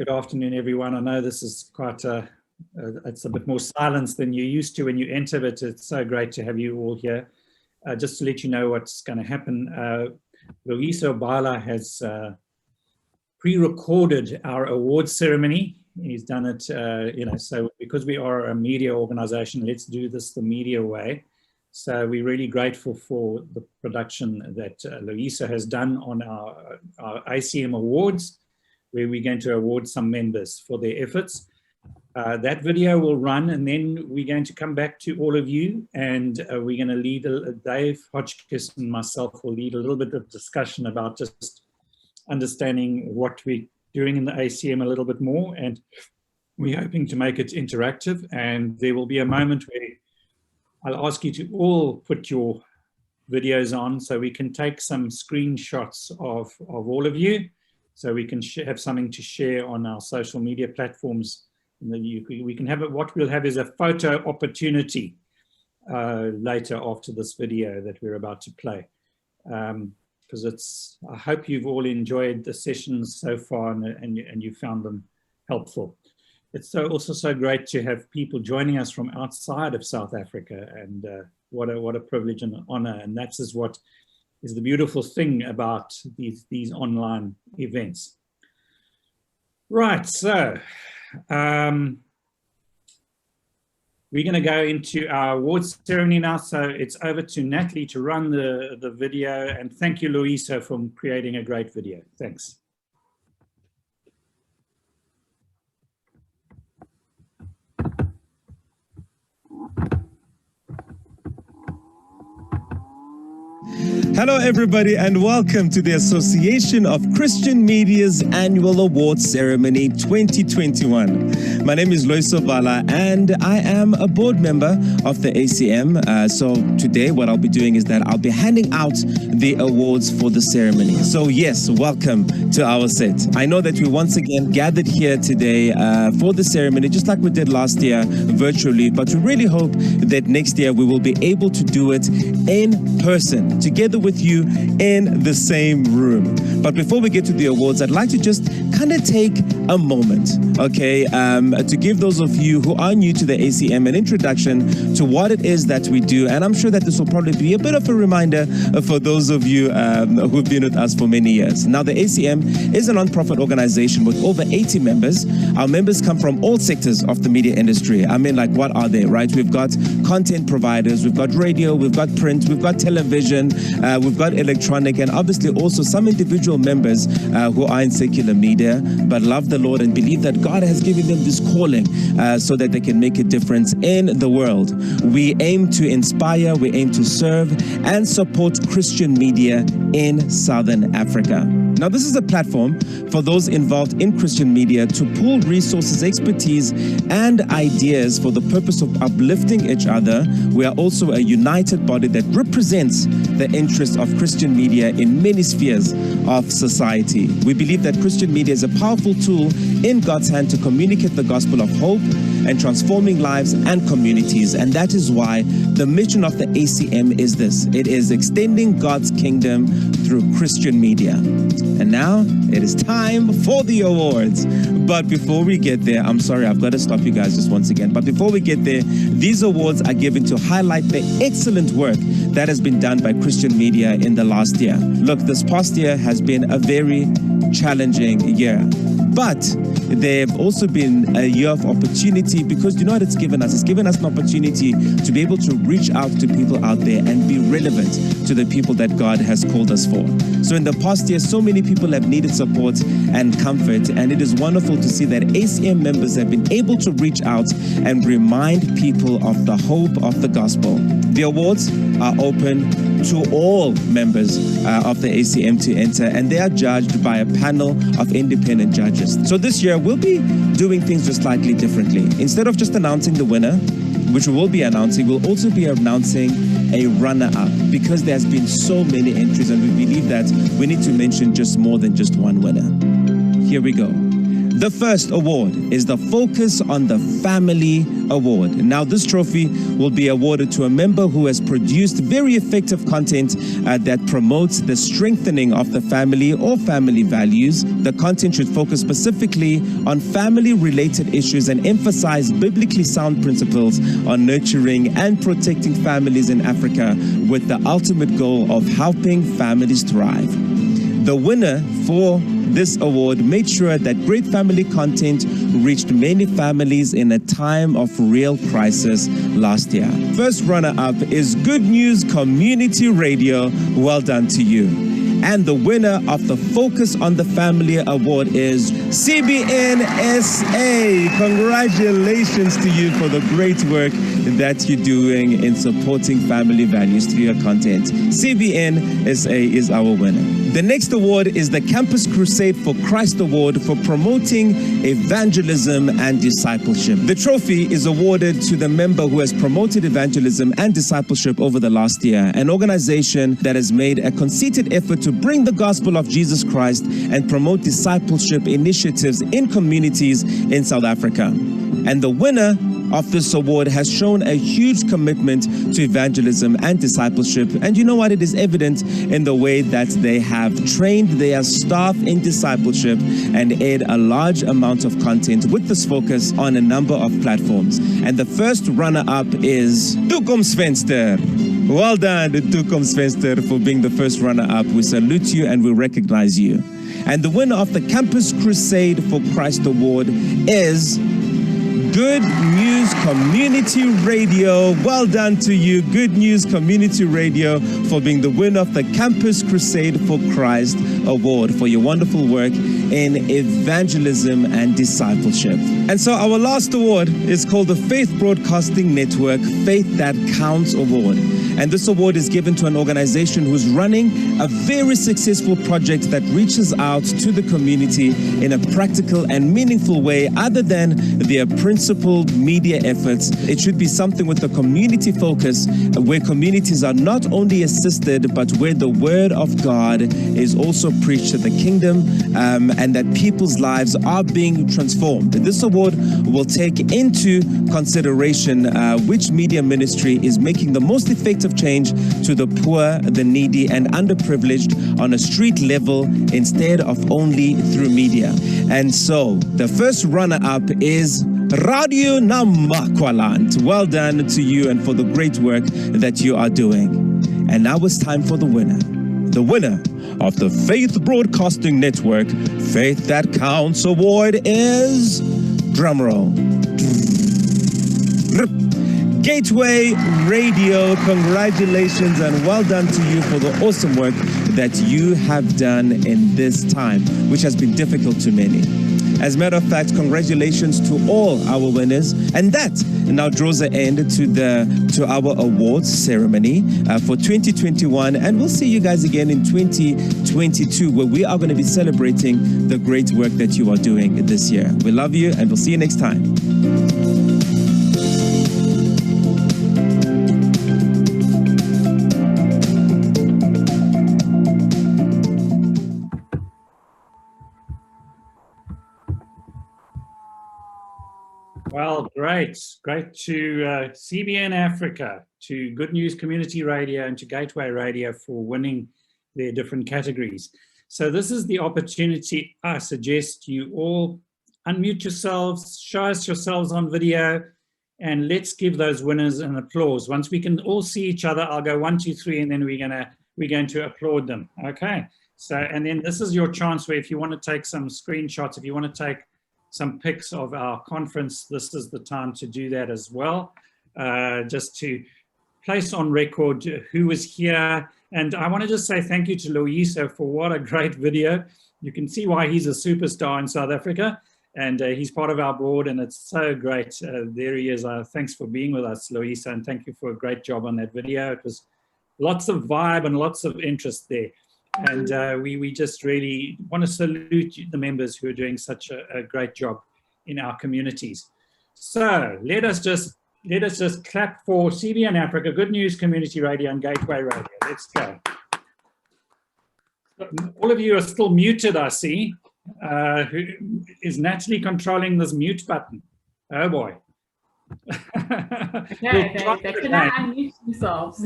Good afternoon, everyone. I know this is quite it's a bit more silence than you're used to when you enter, but it's so great to have you all here. Just to let you know what's going to happen, Loyiso Bala has pre-recorded our awards ceremony. He's done it, so because we are a media organization, let's do this the media way. So we're really grateful for the production that Loyiso has done on our ACM Awards, where we're going to award some members for their efforts. That video will run, and then we're going to come back to all of you, and we're going to lead, Dave Hotchkiss and myself will lead a little bit of discussion about just understanding what we're doing in the ACM a little bit more, and we're hoping to make it interactive. And there will be a moment where I'll ask you to all put your videos on so we can take some screenshots of all of you, so we can have something to share on our social media platforms. And then we can have it. What we'll have is a photo opportunity later after this video that we're about to play. Because I hope you've all enjoyed the sessions so far and you found them helpful. It's also so great to have people joining us from outside of South Africa, and what a privilege and an honor. And that's what is the beautiful thing about these online events. Right, so we're going to go into our awards ceremony now. So it's over to Natalie to run the video, and thank you, Loyiso, for creating a great video. Thanks. Hello everybody, and welcome to the Association of Christian Media's Annual Awards Ceremony 2021. My name is Loyiso Bala and I am a board member of the ACM. So today what I'll be doing is that I'll be handing out the awards for the ceremony. So yes, welcome to our set. I know that we once again gathered here today for the ceremony, just like we did last year virtually, but we really hope that next year we will be able to do it in person, together with you in the same room. But before we get to the awards, I'd like to just kind of take a moment, okay, to give those of you who are new to the ACM an introduction to what it is that we do. And I'm sure that this will probably be a bit of a reminder for those of you who've been with us for many years. Now, the ACM is a non-profit organization with over 80 members. Our members come from all sectors of the media industry. I mean, like, what are they, right? We've got content providers, we've got radio, we've got print, we've got television, we've got electronic, and obviously also some individual members who are in secular media but love the Lord and believe that God has given them this calling so that they can make a difference in the world. We aim to inspire, we aim to serve and support Christian media in Southern Africa. Now, this is a platform for those involved in Christian media to pool resources, expertise, and ideas for the purpose of uplifting each other. We are also a united body that represents the interests of Christian media in many spheres of society. We believe that Christian media is a powerful tool in God's hand to communicate the gospel of hope and transforming lives and communities. And that is why the mission of the ACM is this. It is extending God's kingdom through Christian media. And now it is time for the awards. But before we get there, I'm sorry, I've got to stop you guys just once again. But before we get there, these awards are given to highlight the excellent work that has been done by Christian media in the last year. Look, this past year has been a very challenging year, but they've also been a year of opportunity, because you know what it's given us? It's given us an opportunity to be able to reach out to people out there and be relevant to the people that God has called us for. So in the past year, so many people have needed support and comfort, and it is wonderful to see that ACM members have been able to reach out and remind people of the hope of the gospel. The awards are open to all members of the ACM to enter, and they are judged by a panel of independent judges. So this year we'll be doing things just slightly differently. Instead of just announcing the winner, which we will be announcing, we'll also be announcing a runner-up, because there's been so many entries and we believe that we need to mention just more than just one winner. Here we go. The first award is the Focus on the Family Award. Now, this trophy will be awarded to a member who has produced very effective content that promotes the strengthening of the family or family values. The content should focus specifically on family-related issues and emphasize biblically sound principles on nurturing and protecting families in Africa with the ultimate goal of helping families thrive. The winner for this award made sure that great family content reached many families in a time of real crisis last year. First runner-up is Good News Community Radio. Well done to you. And the winner of the Focus on the Family Award is CBN SA. Congratulations to you for the great work that you're doing in supporting family values through your content. CBN SA is our winner. The next award is the Campus Crusade for Christ Award for promoting evangelism and discipleship. The trophy is awarded to the member who has promoted evangelism and discipleship over the last year, an organization that has made a concerted effort to bring the gospel of Jesus Christ and promote discipleship initiatives in communities in South Africa. And the winner of this award has shown a huge commitment to evangelism and discipleship. And you know what? It is evident in the way that they have trained their staff in discipleship and aired a large amount of content with this focus on a number of platforms. And the first runner-up is Toekomsvenster. Well done, Toekomsvenster, for being the first runner-up. We salute you and we recognize you. And the winner of the Campus Crusade for Christ Award is Good News Community Radio. Well done to you, Good News Community Radio, for being the winner of the Campus Crusade for Christ Award for your wonderful work in evangelism and discipleship. And so our last award is called the Faith Broadcasting Network Faith That Counts Award. And this award is given to an organization who's running a very successful project that reaches out to the community in a practical and meaningful way other than their principled media efforts. It should be something with a community focus where communities are not only assisted, but where the word of God is also preached to the kingdom and that people's lives are being transformed. This award will take into consideration which media ministry is making the most effective change to the poor, the needy, and underprivileged on a street level instead of only through media. And so the first runner-up is Radio Namakwaland. Well done to you and for the great work that you are doing. And now it's time for the winner. The winner of the Faith Broadcasting Network Faith That Counts Award is, drumroll, Gateway Radio. Congratulations and well done to you for the awesome work that you have done in this time, which has been difficult to many. As a matter of fact, congratulations to all our winners. And that now draws an end to our awards ceremony for 2021. And we'll see you guys again in 2022, where we are going to be celebrating the great work that you are doing this year. We love you and we'll see you next time. Well, great to CBN Africa, to Good News Community Radio, and to Gateway Radio for winning their different categories. So this is the opportunity. I suggest you all unmute yourselves, show us yourselves on video, and let's give those winners an applause. Once we can all see each other, I'll go 1, 2, 3, and then we're going to applaud them. Okay. So, and then this is your chance where if you want to take some screenshots, if you want to take some pics of our conference, this is the time to do that as well, just to place on record who was here. And I want to just say thank you to Loyiso for what a great video. You can see why he's a superstar in South Africa, and he's part of our board, and it's so great. There he is. Thanks for being with us, Loyiso, and thank you for a great job on that video. It was lots of vibe and lots of interest there. And we just really want to salute the members who are doing such a great job in our communities. So let us just clap for CBN Africa, Good News Community Radio, and Gateway Radio. Let's go. All of you are still muted, I see. who is naturally controlling this mute button. Oh boy. Okay, they cannot unmute themselves.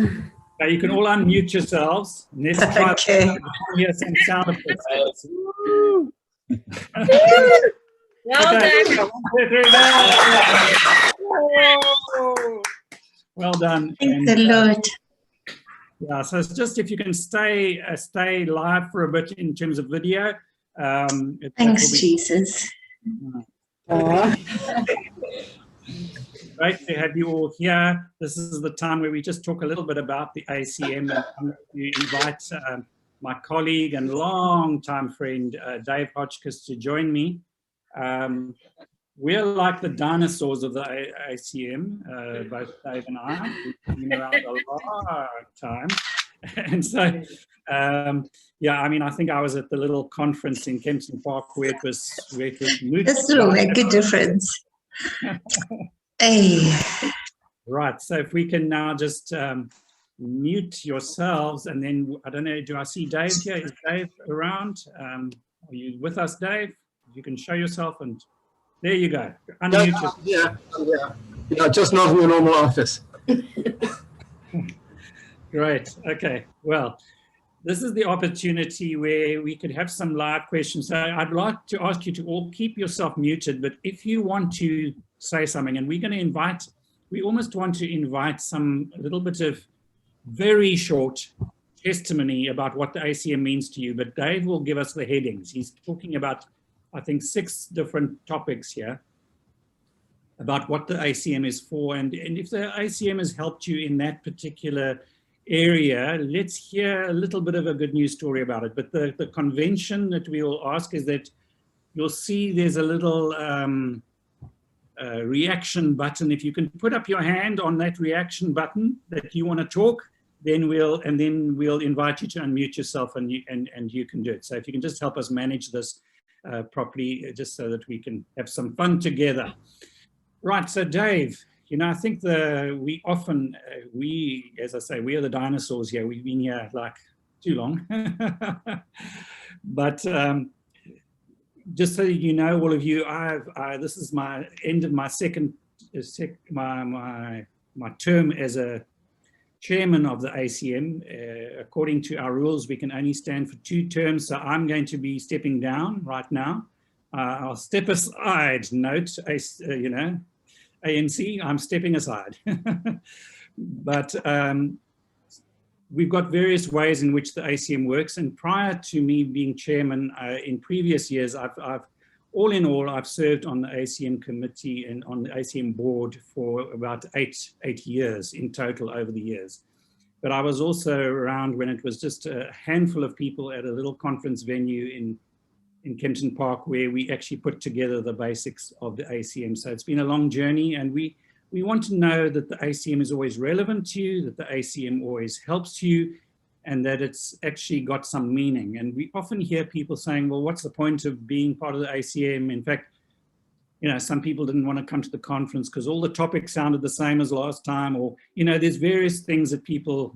Now you can all unmute yourselves. Let's try Okay. hear some sound effects. Well done. Well done. Thank the Lord. Yeah, so it's just if you can stay live for a bit in terms of video. Thanks, Jesus. Great to have you all here. This is the time where we just talk a little bit about the ACM, and I'm going to invite my colleague and long-time friend, Dave Hotchkiss, to join me. We're like the dinosaurs of the ACM, both Dave and I. We've been around a long time. And so, yeah, I mean, I think I was at the little conference in Kempton Park where it was moot. This will make a difference. Hey. Right, so if we can now just mute yourselves, and then, I don't know, do I see Dave here? Is Dave around? Are you with us, Dave? You can show yourself, and there you go. Unmute yourself. Yeah, just not in your normal office. Great, okay, well, this is the opportunity where we could have some live questions. So I'd like to ask you to all keep yourself muted, but if you want to say something, and we're going to invite, we almost want to invite a little bit of very short testimony about what the ACM means to you, but Dave will give us the headings. He's talking about, I think, 6 different topics here about what the ACM is for, and if the ACM has helped you in that particular area, let's hear a little bit of a good news story about it. But the convention that we will ask is that you'll see there's a little reaction button. If you can put up your hand on that reaction button that you want to talk, then we'll invite you to unmute yourself, and you can do it. So if you can just help us manage this properly, just so that we can have some fun together. Right, so Dave, you know, I think we often, as I say, we are the dinosaurs here. We've been here like too long. But just so you know, all of you, this is my end of my my term as a chairman of the ACM. According to our rules, we can only stand for 2 terms. So I'm going to be stepping down right now. I'll step aside, you know, ANC, I'm stepping aside. But we've got various ways in which the ACM works. And prior to me being chairman, in previous years, all in all, I've served on the ACM committee and on the ACM board for about 8 years in total over the years. But I was also around when it was just a handful of people at a little conference venue in Kempton Park, where we actually put together the basics of the ACM. So it's been a long journey, and we want to know that the ACM is always relevant to you, that the ACM always helps you, and that it's actually got some meaning. And we often hear people saying, well, what's the point of being part of the ACM? In fact, you know, some people didn't want to come to the conference because all the topics sounded the same as last time, or, you know, there's various things that people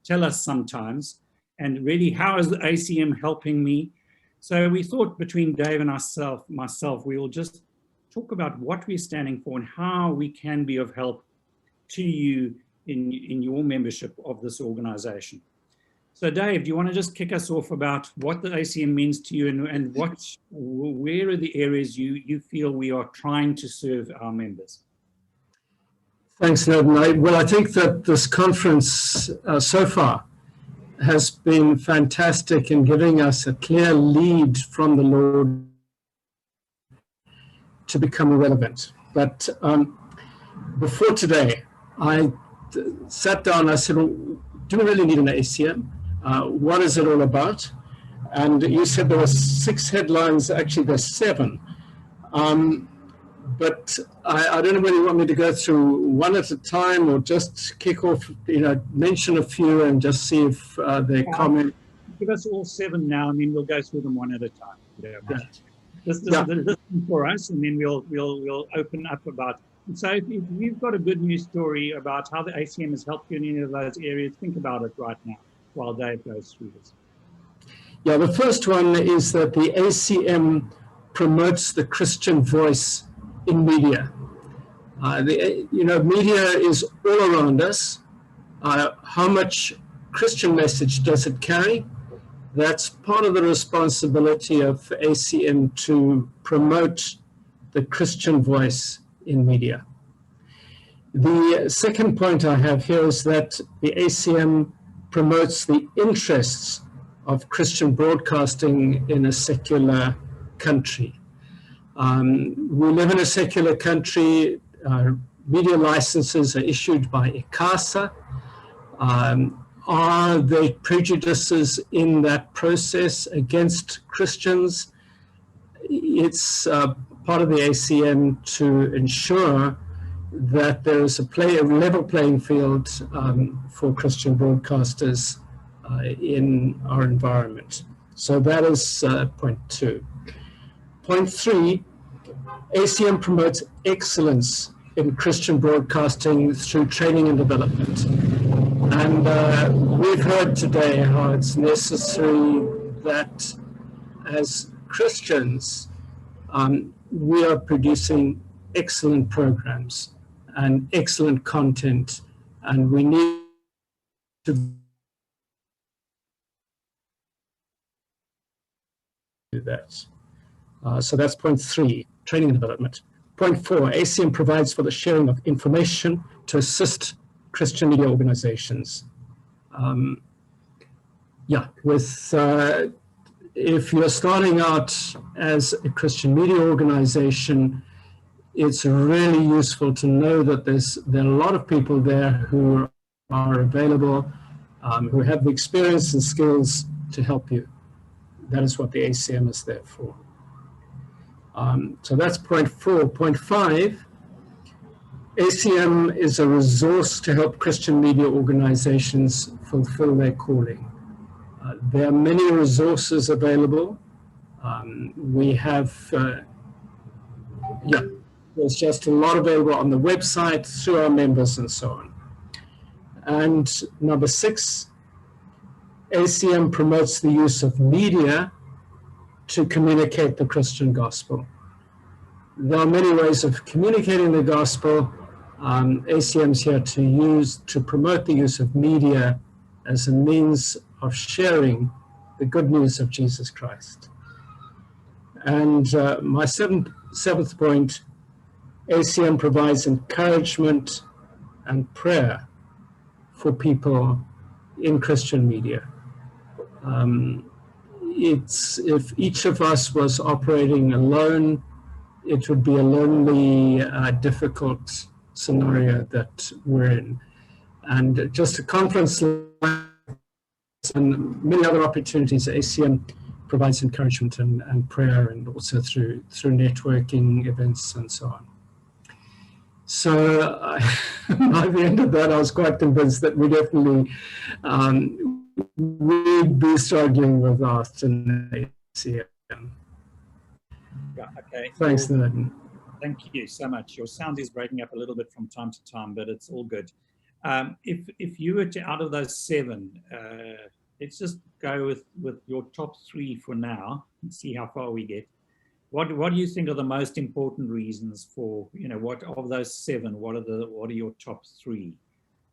tell us sometimes. And really, how is the ACM helping me? So we thought between Dave and myself, we will just talk about what we're standing for and how we can be of help to you in your membership of this organization. So Dave, do you want to just kick us off about what the ACM means to you, and where are the areas you feel we are trying to serve our members? Thanks, Ned. Well, I think that this conference so far has been fantastic in giving us a clear lead from the Lord to become relevant. But before today, I sat down, I said, well, do we really need an ACM? What is it all about? And you said there were 6 headlines, actually there's 7. But I don't know whether you want me to go through one at a time or just kick off, you know, mention a few and just see if they comment. Give us all 7 now, and then we'll go through them one at a time. Yeah. Right. This is for us, and then we'll open up about. So if you've got a good news story about how the ACM has helped you in any of those areas, think about it right now while Dave goes through this. Yeah, the first one is that the ACM promotes the Christian voice in media. Media is all around us. How much Christian message does it carry? That's part of the responsibility of ACM to promote the Christian voice in media. The second point I have here is that the ACM promotes the interests of Christian broadcasting in a secular country. We live in a secular country. Media licenses are issued by ICASA. Are there prejudices in that process against Christians? It's part of the ACM to ensure that there is a level playing field for Christian broadcasters in our environment. So that is point 2. Point 3, ACM promotes excellence in Christian broadcasting through training and development. And we've heard today how it's necessary that as Christians, we are producing excellent programs and excellent content, and we need to do that. So that's point 3, training and development. Point 4, ACM provides for the sharing of information to assist Christian media organizations. If you're starting out as a Christian media organization, it's really useful to know that there are a lot of people there who are available, who have the experience and skills to help you. That is what the ACM is there for. So that's point 4. Point 5, ACM is a resource to help Christian media organizations fulfill their calling. There are many resources available. We have, there's just a lot available on the website, through our members and so on. And number 6, ACM promotes the use of media to communicate the Christian gospel. There are many ways of communicating the gospel. ACM is here to promote the use of media as a means of sharing the good news of Jesus Christ. And my seventh point, ACM provides encouragement and prayer for people in Christian media. If each of us was operating alone, it would be a lonely, difficult scenario that we're in. And just a conference and many other opportunities, ACM provides encouragement and prayer, and also through networking events and so on. So by the end of that, I was quite convinced that we definitely we'd be struggling with us in ACM. Yeah, okay. Thanks, Nerdin. Thank you so much. Your sound is breaking up a little bit from time to time, but it's all good. If you were to, out of those 7, let's just go with your top 3 for now and see how far we get. What do you think are the most important reasons for, what of those 7, what are your top 3?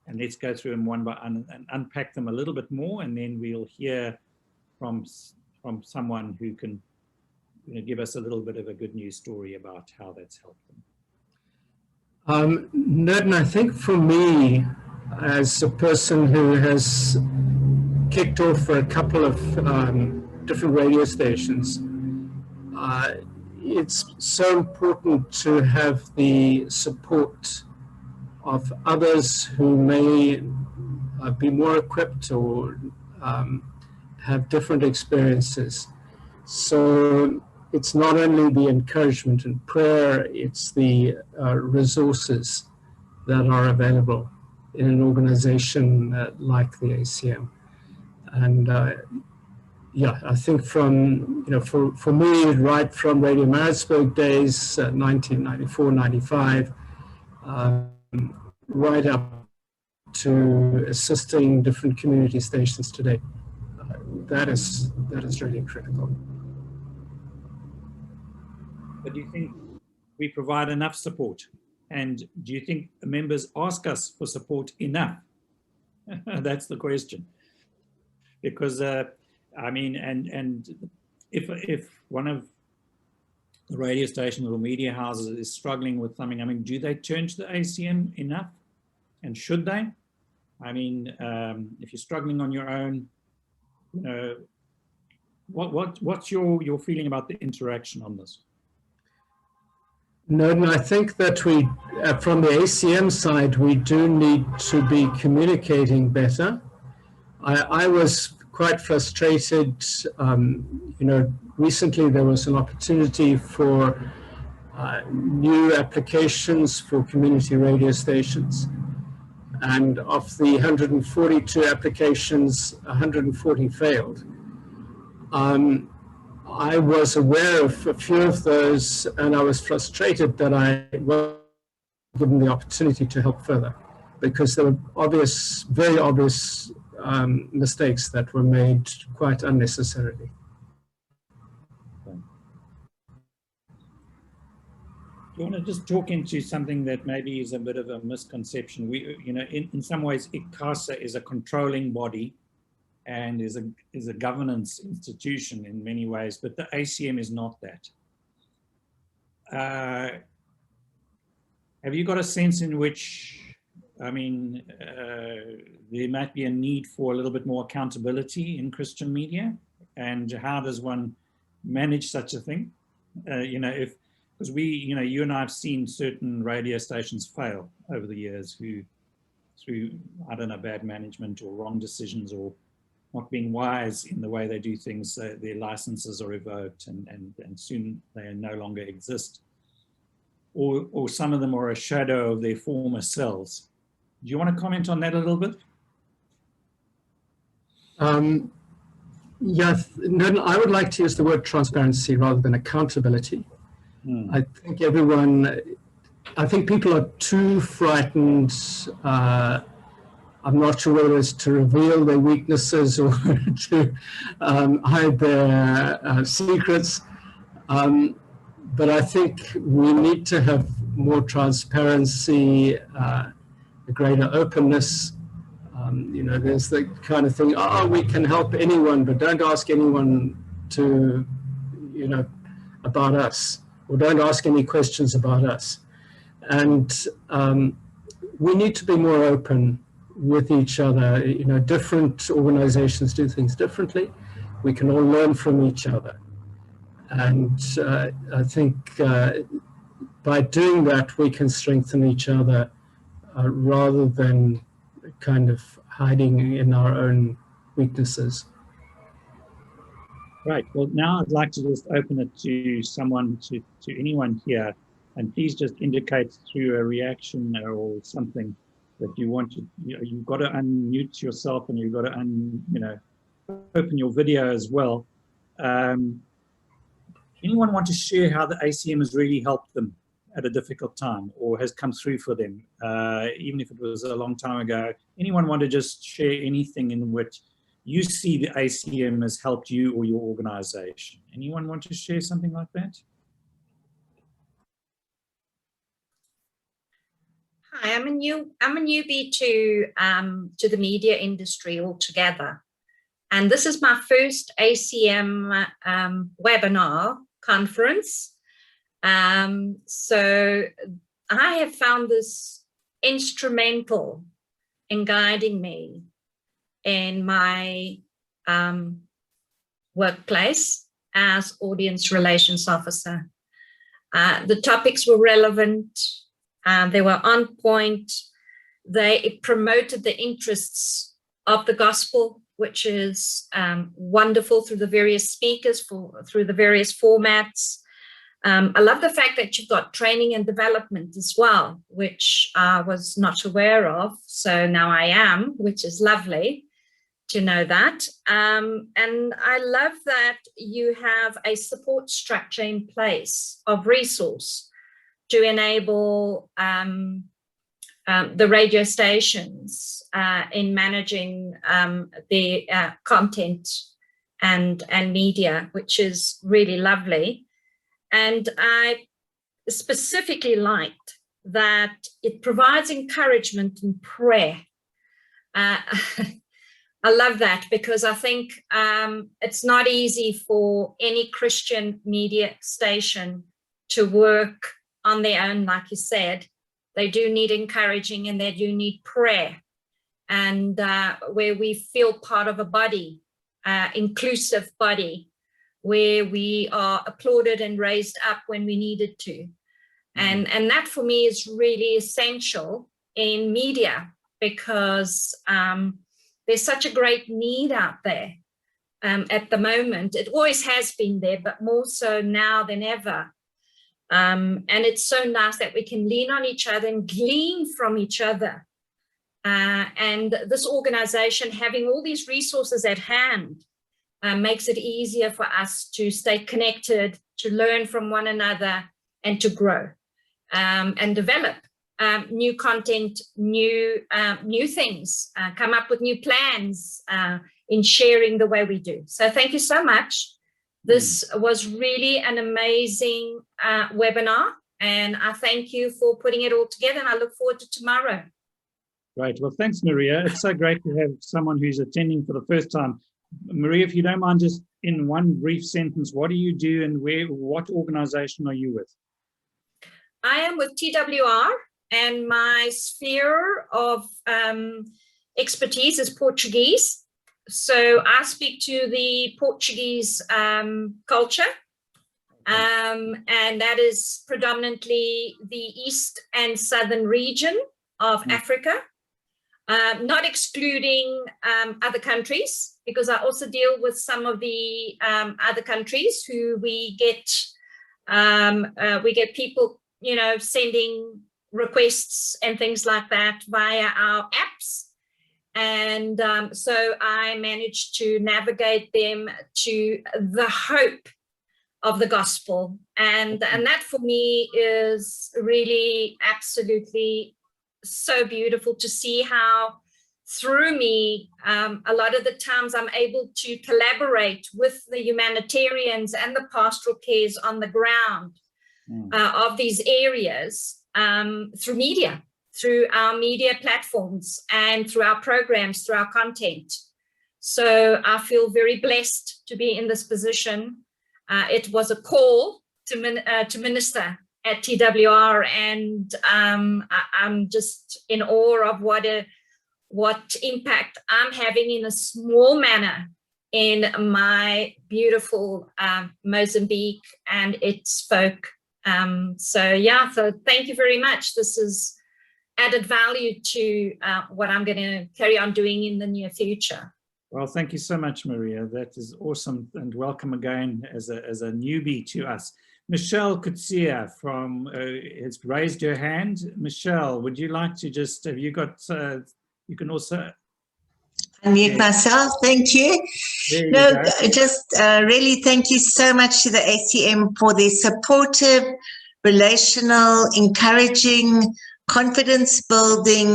And let's go through them one by one and unpack them a little bit more, and then we'll hear from someone who can give us a little bit of a good news story about how that's helped them. Nerdin, I think for me, as a person who has kicked off for a couple of different radio stations, it's so important to have the support of others who may be more equipped or have different experiences. So it's not only the encouragement and prayer, it's the resources that are available in an organization like the ACM. And I think from, for me, right from Radio Maritzburg days, 1994, 95, right up to assisting different community stations today, that is really critical. But do you think we provide enough support? And do you think members ask us for support enough? That's the question. Because, I mean, and if one of the radio stations or media houses is struggling with something, I mean, do they turn to the ACM enough? And should they? I mean, if you're struggling on your own, you know, what's your feeling about the interaction on this? No, I think that we, from the ACM side, we do need to be communicating better. I was quite frustrated. You know, recently there was an opportunity for new applications for community radio stations. And of the 142 applications, 140 failed. I was aware of a few of those, and I was frustrated that I wasn't given the opportunity to help further, because there were very obvious mistakes that were made quite unnecessarily. Do you want to just talk into something that maybe is a bit of a misconception? We, you know, in some ways, ICASA is a controlling body and is a governance institution in many ways, but the ACM is not that. Have you got a sense in which, I mean, there might be a need for a little bit more accountability in Christian media? And how does one manage such a thing? You know, because we, you know, you and I have seen certain radio stations fail over the years through, I don't know, bad management or wrong decisions or not being wise in the way they do things. Their licenses are revoked and soon they no longer exist. Or some of them are a shadow of their former selves. Do you want to comment on that a little bit? Yeah, no, I would like to use the word transparency rather than accountability. I think people are too frightened. I'm not sure whether it's to reveal their weaknesses or to hide their secrets. But I think we need to have more transparency, a greater openness. You know, there's the kind of thing, oh, we can help anyone, but don't ask anyone to, you know, about us, or don't ask any questions about us. And we need to be more open with each other. You know, different organizations do things differently. We can all learn from each other. And I think by doing that, we can strengthen each other rather than kind of hiding in our own weaknesses. Right. Well, now I'd like to just open it to someone, to anyone here, and please just indicate through a reaction or something that you want to, you know, you've got to unmute yourself and you've got to, you know, open your video as well. Anyone want to share how the ACM has really helped them at a difficult time or has come through for them, even if it was a long time ago? Anyone want to just share anything in which you see the ACM has helped you or your organization? Anyone want to share something like that? Hi, I'm a newbie to the media industry altogether, and this is my first ACM webinar conference. So I have found this instrumental in guiding me in my workplace as audience relations officer. The topics were relevant. They were on point. They promoted the interests of the gospel, which is wonderful through the various speakers, through the various formats. I love the fact that you've got training and development as well, which I was not aware of. So now I am, which is lovely to know that. And I love that you have a support structure in place of resource to enable the radio stations in managing the content and media, which is really lovely. And I specifically liked that it provides encouragement and prayer. I love that, because I think it's not easy for any Christian media station to work on their own, like you said. They do need encouraging, and they do need prayer, and where we feel part of a body, inclusive body, where we are applauded and raised up when we needed to. And that for me is really essential in media, because there's such a great need out there at the moment. It always has been there, but more so now than ever. And it's so nice that we can lean on each other and glean from each other. And this organization, having all these resources at hand, makes it easier for us to stay connected, to learn from one another, and to grow and develop new content, new things, come up with new plans in sharing the way we do. So thank you so much. This was really an amazing webinar, and I thank you for putting it all together, and I look forward to tomorrow. Great. Well, thanks, Maria. It's so great to have someone who's attending for the first time. Maria, if you don't mind, just in one brief sentence, what do you do, and what organization are you with? I am with TWR, and my sphere of expertise is Portuguese. So I speak to the Portuguese culture, and that is predominantly the east and southern region of Africa, not excluding other countries, because I also deal with some of the other countries who we get people, sending requests and things like that via our apps. And so I managed to navigate them to the hope of the gospel. And that for me is really absolutely so beautiful to see how through me, a lot of the times I'm able to collaborate with the humanitarians and the pastoral cares on the ground of these areas through media, through our media platforms, and through our programs, through our content. So I feel very blessed to be in this position. It was a call to minister at TWR, and I'm just in awe of what impact I'm having in a small manner in my beautiful Mozambique and its folk. So thank you very much. This is added value to what I'm going to carry on doing in the near future. Well, thank you so much, Maria. That is awesome, and welcome again as a newbie to us. Michelle Kutsia has raised her hand. Michelle, would you like to just, have you got, you can also unmute myself. Thank you. No, just really thank you so much to the ACM for their supportive, relational, encouraging, confidence building,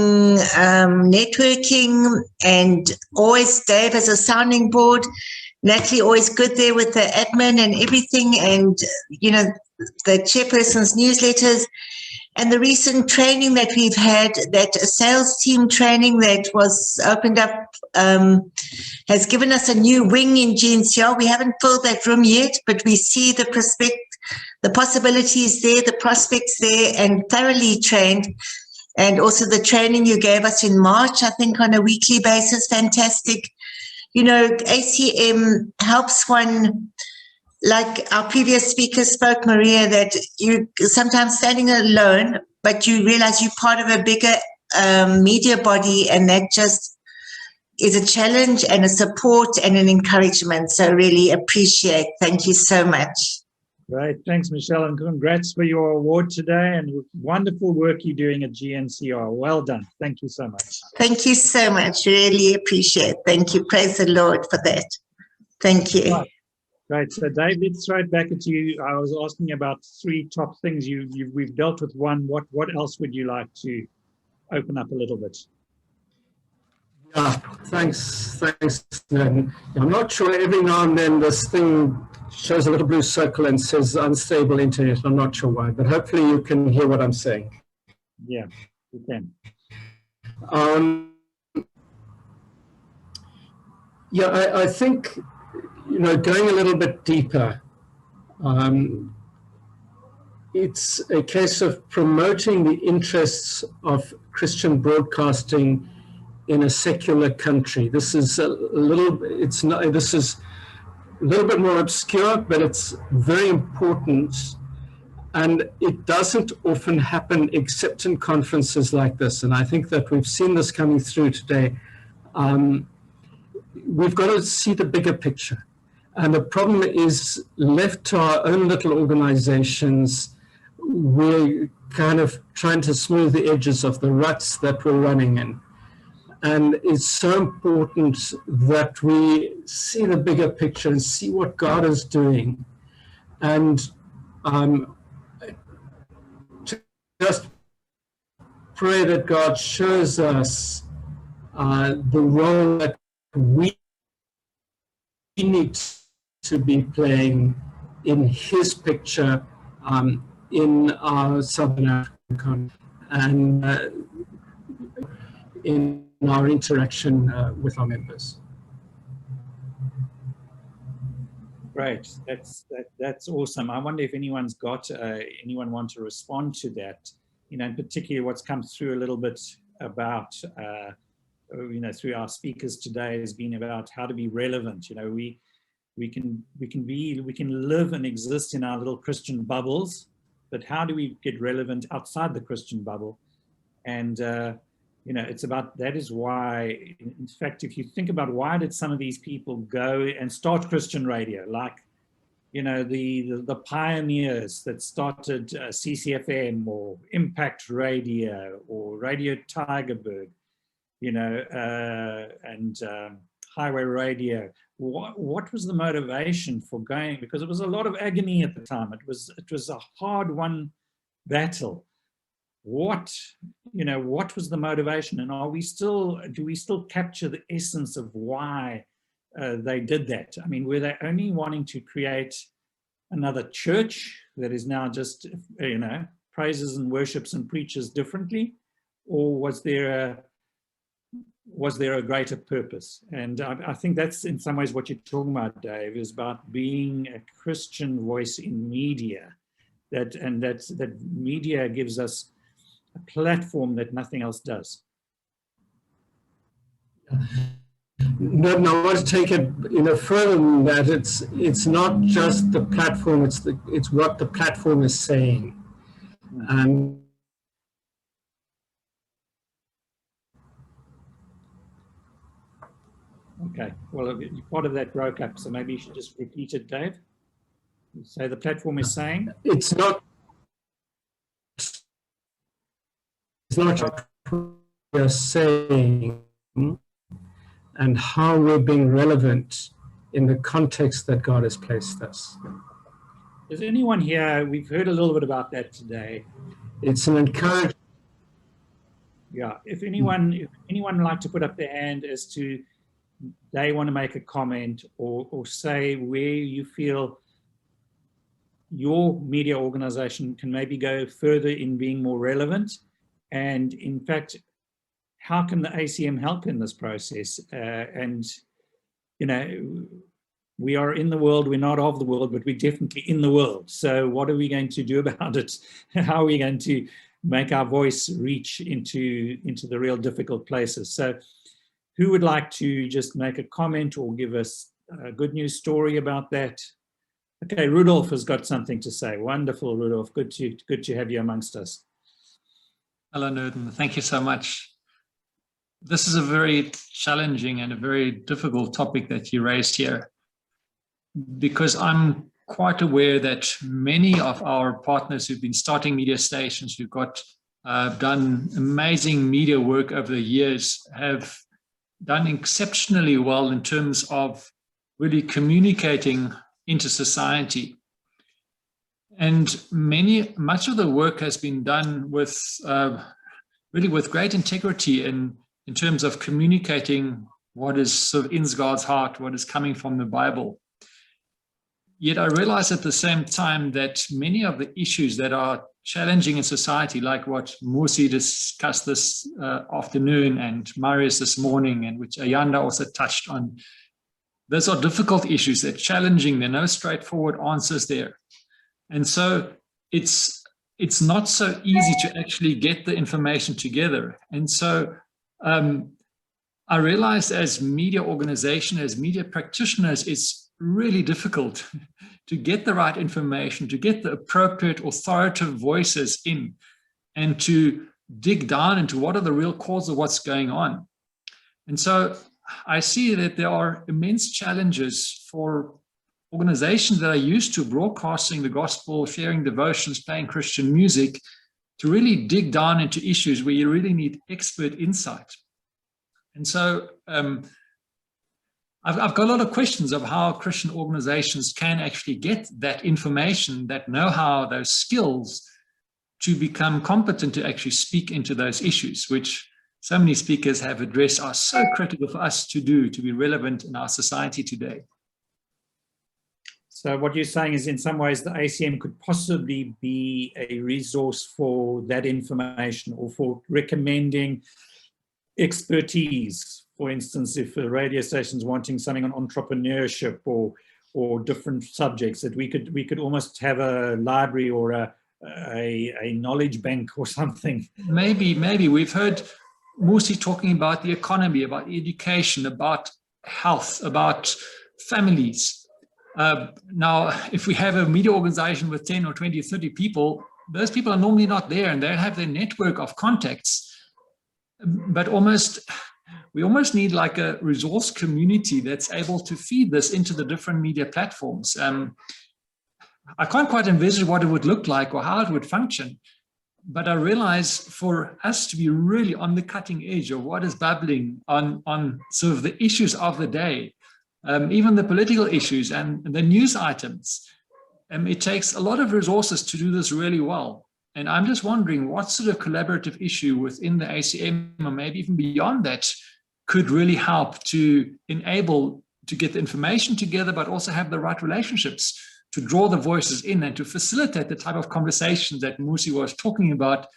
networking, and always Dave as a sounding board. Natalie always good there with the admin and everything, and the chairperson's newsletters, and the recent training that we've had, that sales team training that was opened up, has given us a new wing in GNCR. We haven't filled that room yet, but we see the possibilities there, the prospects there, and thoroughly trained. And also the training you gave us in March, I think on a weekly basis, fantastic. ACM helps one, like our previous speaker spoke, Maria, that you sometimes standing alone, but you realize you're part of a bigger media body, and that just is a challenge and a support and an encouragement. So really appreciate. Thank you so much. Great. Thanks, Michelle, and congrats for your award today, and wonderful work you're doing at GNCR. Well done. Thank you so much. Thank you so much. Really appreciate. Thank you. Praise the Lord for that. Thank you. Right. Great. So, Dave, let's throw it back at you. I was asking about 3 top things. We've dealt with one. What else would you like to open up a little bit? Yeah, thanks. I'm not sure, every now and then this thing shows a little blue circle and says unstable internet. I'm not sure why, but hopefully you can hear what I'm saying. Yeah, we can. Yeah, I think, going a little bit deeper, it's a case of promoting the interests of Christian broadcasting in a secular country. This is a little bit more obscure, but it's very important. And it doesn't often happen except in conferences like this. And I think that we've seen this coming through today. We've got to see the bigger picture. And the problem is, left to our own little organizations, we're kind of trying to smooth the edges of the ruts that we're running in. And it's so important that we see the bigger picture and see what God is doing. And just pray that God shows us the role that we need to be playing in His picture in our Southern Africa and in our interaction with our members. Great, that's awesome. I wonder if anyone's got anyone want to respond to that. In particular, what's come through a little bit about through our speakers today has been about how to be relevant. We can live and exist in our little Christian bubbles, but how do we get relevant outside the Christian bubble? And it's about, that is why, in fact, if you think about why did some of these people go and start Christian radio, like, the pioneers that started CCFM or Impact Radio or Radio Tygerberg, and Highway Radio. What was the motivation for going? Because it was a lot of agony at the time. It was a hard-won battle. What was the motivation, and do we still capture the essence of why they did that? I mean, were they only wanting to create another church that is now just praises and worships and preaches differently, or was there a greater purpose? And I think that's in some ways what you're talking about, Dave, is about being a Christian voice in media, that media gives us a platform that nothing else does. No, I want to take it further than that. It's not just the platform; it's what the platform is saying, and okay. Well, part of that broke up, so maybe you should just repeat it, Dave. You say the platform is saying it's not what we're saying and how we're being relevant in the context that God has placed us. Is anyone here, we've heard a little bit about that today. It's an encouragement. Yeah, if anyone would like to put up their hand as to they want to make a comment or say where you feel your media organization can maybe go further in being more relevant, and in fact, how can the ACM help in this process? And we are in the world, we're not of the world, but we're definitely in the world. So what are we going to do about it? How are we going to make our voice reach into the real difficult places? So who would like to just make a comment or give us a good news story about that? Okay, Rudolph has got something to say. Wonderful, Rudolph. Good to have you amongst us. Hello, Nerdin. Thank you so much. This is a very challenging and a very difficult topic that you raised here, because I'm quite aware that many of our partners who've been starting media stations, who've got done amazing media work over the years, have done exceptionally well in terms of really communicating into society. And much of the work has been done with really with great integrity in in terms of communicating what is sort of in God's heart, what is coming from the Bible. Yet I realize at the same time that many of the issues that are challenging in society, like what Musi discussed this afternoon and Marius this morning, and which Ayanda also touched on, those are difficult issues. They're challenging. There are no straightforward answers there. And so it's not so easy to actually get the information together. And so I realized as media organization, as media practitioners, it's really difficult to get the right information, to get the appropriate authoritative voices in, and to dig down into what are the real causes of what's going on. And so I see that there are immense challenges for organizations that are used to broadcasting the gospel, sharing devotions, playing Christian music, to really dig down into issues where you really need expert insight. And so I've got a lot of questions of how Christian organizations can actually get that information, that know-how, those skills, to become competent to actually speak into those issues, which so many speakers have addressed are so critical for us to do, to be relevant in our society today. So what you're saying is, in some ways, the ACM could possibly be a resource for that information, or for recommending expertise. For instance, if a radio station is wanting something on entrepreneurship or different subjects, that we could almost have a library or a knowledge bank or something. Maybe we've heard Musi talking about the economy, about education, about health, about families. Now, if we have a media organization with 10 or 20 or 30 people, those people are normally not there, and they have their network of contacts. But we almost need like a resource community that's able to feed this into the different media platforms. I can't quite envisage what it would look like or how it would function, but I realize for us to be really on the cutting edge of what is bubbling on sort of the issues of the day, even the political issues and the news items, it takes a lot of resources to do this really well. And I'm just wondering what sort of collaborative issue within the ACM, or maybe even beyond that, could really help to enable to get the information together, but also have the right relationships to draw the voices in and to facilitate the type of conversations that Musi was talking about,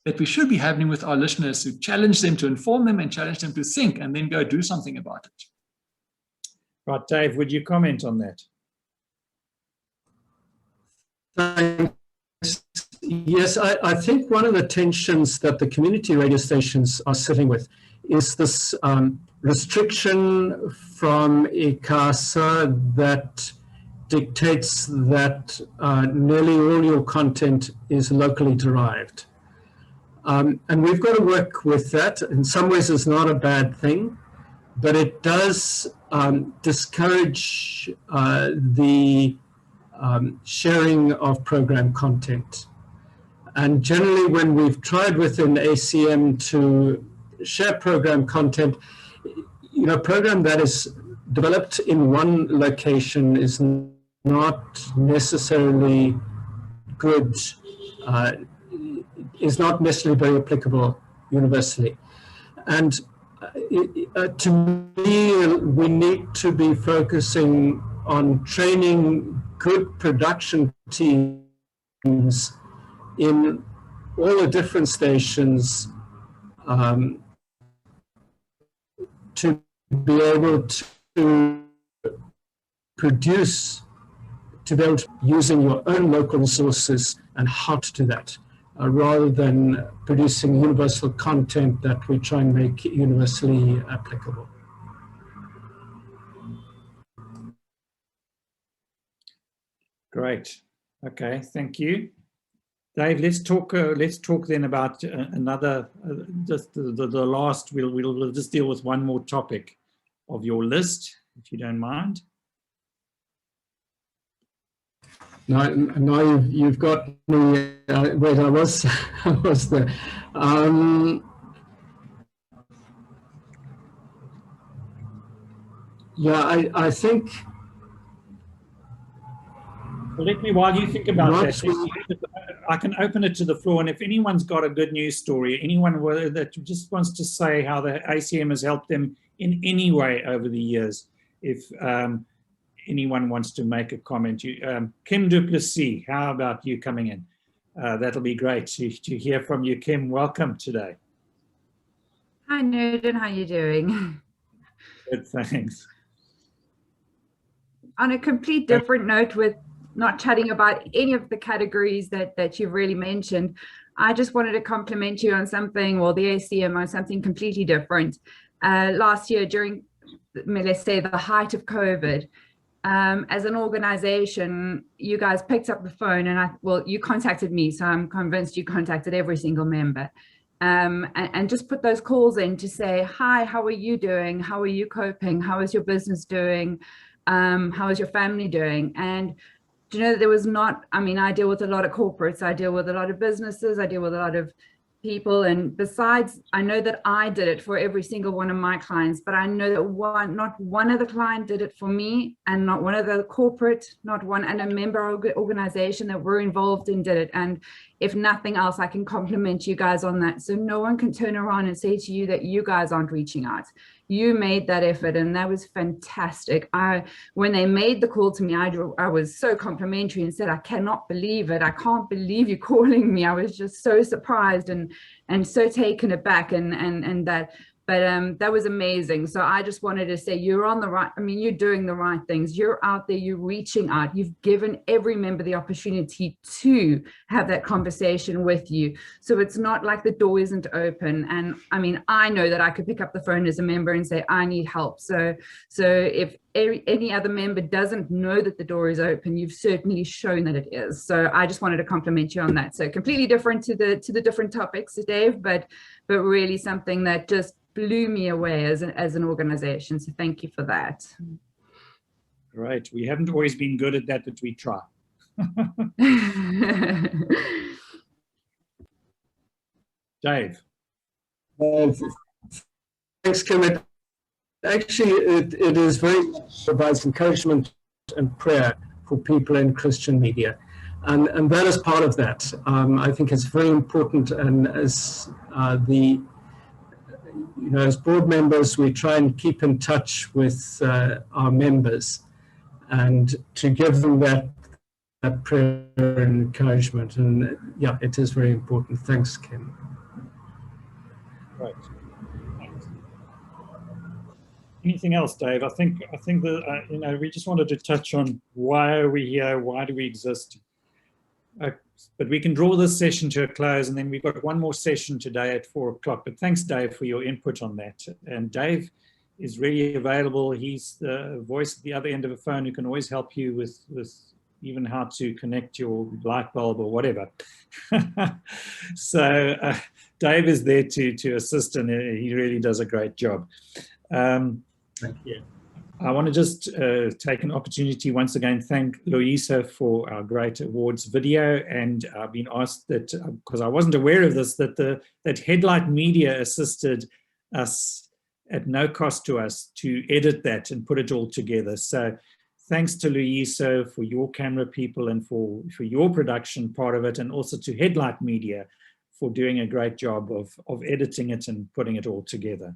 that we should be having with our listeners, to challenge them, to inform them, and challenge them to think, and then go do something about it. Right, Dave, would you comment on that? Yes, I think one of the tensions that the community radio stations are sitting with is this restriction from ICASA that dictates that nearly all your content is locally derived. And we've got to work with that. In some ways, it's not a bad thing, but it does discourage the sharing of program content. And generally, when we've tried within ACM to share program content, program that is developed in one location is not necessarily good, is not necessarily very applicable universally. And to me, we need to be focusing on training good production teams in all the different stations to be able to produce, to be able to using your own local resources and how to do that, rather than producing universal content that we try and make universally applicable. Great. Okay, thank you. Dave, let's talk then about another, just the last, we'll just deal with one more topic of your list, if you don't mind. Now you've got me, wait, I was there. Yeah, I think. Well, let me, while you think about that, I can open it to the floor, and if anyone's got a good news story, anyone that just wants to say how the ACM has helped them in any way over the years, if anyone wants to make a comment. Kim Duplessis, how about you coming in? That'll be great to hear from you, Kim. Welcome today. Hi, Newton. How are you doing? Good, thanks. On a complete different note, with not chatting about any of the categories that you've really mentioned, I just wanted to compliment you on something, or the ACM on something completely different. Last year, during, let's say, the height of COVID, as an organization, you guys picked up the phone and you contacted me, so I'm convinced you contacted every single member. And just put those calls in to say, hi, how are you doing? How are you coping? How is your business doing? How is your family doing? And do you know that there was not, I mean, I deal with a lot of corporates, I deal with a lot of businesses, I deal with a lot of people. And besides, I know that I did it for every single one of my clients, but I know that not one of the client did it for me, and not one of the corporate, not one, and a member organization that we're involved in did it. And if nothing else, I can compliment you guys on that. So no one can turn around and say to you that you guys aren't reaching out. You made that effort, and that was fantastic. When they made the call to me, I was so complimentary and said, I cannot believe it. I can't believe you calling me. I was just so surprised and so taken aback, and that. But that was amazing. So I just wanted to say, you're on the right, I mean, you're doing the right things. You're out there, you're reaching out. You've given every member the opportunity to have that conversation with you. So it's not like the door isn't open. And I mean, I know that I could pick up the phone as a member and say, I need help. So if any other member doesn't know that the door is open, you've certainly shown that it is. So I just wanted to compliment you on that. So completely different to the different topics, Dave, but really something that just blew me away as an organization. So thank you for that. Great. We haven't always been good at that, but we try. Dave. Thanks, Kim. Actually, it is very provides encouragement and prayer for people in Christian media. And that is part of that. I think it's very important, and as as board members, we try and keep in touch with our members and to give them that prayer and encouragement. And yeah, it is very important. Thanks, Kim. Right. Anything else, Dave? I think that we just wanted to touch on why are we here? Why do we exist? But we can draw this session to a close, and then we've got one more session today at 4 o'clock. But thanks, Dave, for your input on that. And Dave is really available. He's the voice at the other end of a phone who can always help you with even how to connect your light bulb or whatever. So Dave is there to assist, and he really does a great job. Thank you. I want to just take an opportunity once again, thank Loisa for our great awards video. And I've been asked that, because I wasn't aware of this, that Headlight Media assisted us at no cost to us to edit that and put it all together. So thanks to Loisa for your camera people and for your production part of it, and also to Headlight Media for doing a great job of editing it and putting it all together.